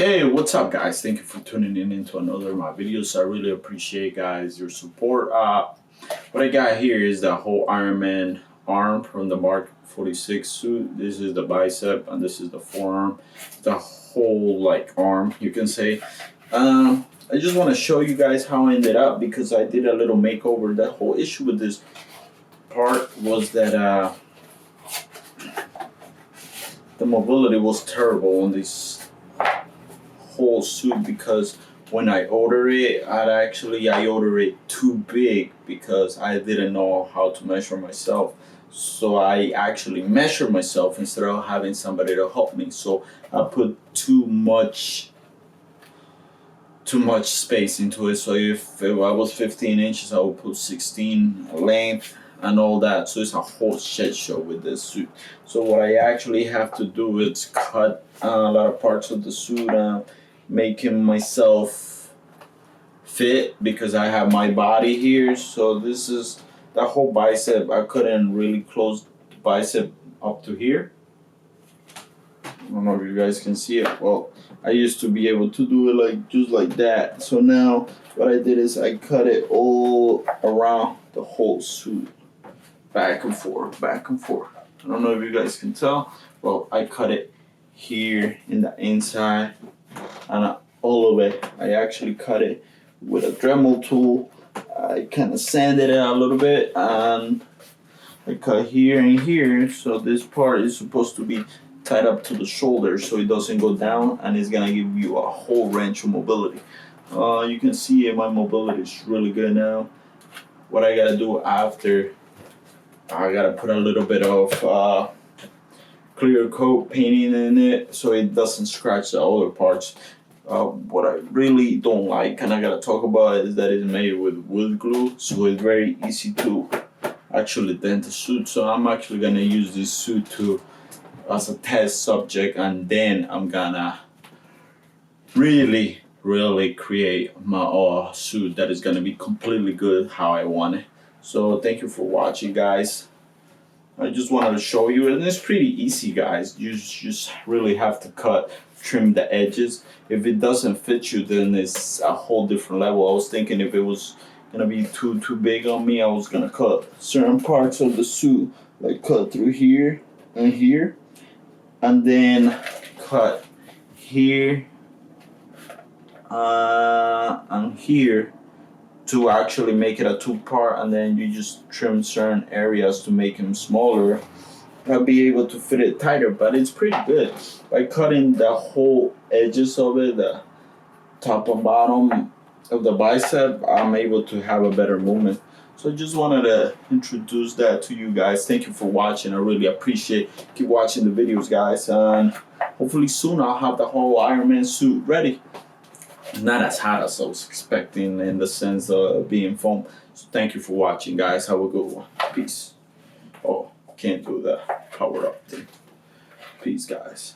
Hey, what's up, guys? Thank you for tuning in into another of my videos. I really appreciate, guys, your support. What I got here is the whole Iron Man arm from the Mark 46 suit. This is the bicep and this is the forearm. The whole arm, you can say. I just want to show you guys how I ended up because I did a little makeover. The whole issue with this part was that the mobility was terrible on this whole suit because when I ordered it, I ordered it too big because I didn't know how to measure myself. So I actually measured myself instead of having somebody to help me. So I put too much space into it. So if I was 15 inches, I would put 16 length and all that. So it's a whole shit show with this suit. So what I actually have to do is cut a lot of parts of the suit, making myself fit because I have my body here. So this is the whole bicep. I couldn't really close the bicep up to here. I don't know if you guys can see it. Well, I used to be able to do it just like that. So now what I did is I cut it all around the whole suit. Back and forth, back and forth. I don't know if you guys can tell. Well, I cut it here in the inside and all of it. I actually cut it with a Dremel tool. I kind of sanded it a little bit and I cut here and here. So this part is supposed to be tied up to the shoulder so it doesn't go down, and it's gonna give you a whole range of mobility. You can see my mobility is really good now. What I gotta do after, I gotta put a little bit of clear coat painting in it so it doesn't scratch the other parts. What I really don't like, and I gotta talk about it, is that it's made with wood glue, so it's very easy to actually dent the suit. So I'm actually gonna use this suit as a test subject, and then I'm gonna really create my suit that is gonna be completely good how I want it. So thank you for watching, guys. I just wanted to show you, and it's pretty easy, guys. You just really have to trim the edges. If it doesn't fit you, then it's a whole different level. I was thinking if it was gonna be too big on me, I was gonna cut certain parts of the suit, like cut through here and here, and then cut here and here to actually make it a two-part, and then you just trim certain areas to make them smaller. I'll be able to fit it tighter, but it's pretty good. By cutting the whole edges of it, the top and bottom of the bicep, I'm able to have a better movement. So I just wanted to introduce that to you guys. Thank you for watching. I really appreciate. Keep watching the videos, guys, and hopefully soon I'll have the whole Iron Man suit ready. Not as hot as I was expecting in the sense of being foam. So thank you for watching, guys. Have a good one. Peace. Oh, can't do the power up thing. Peace, guys.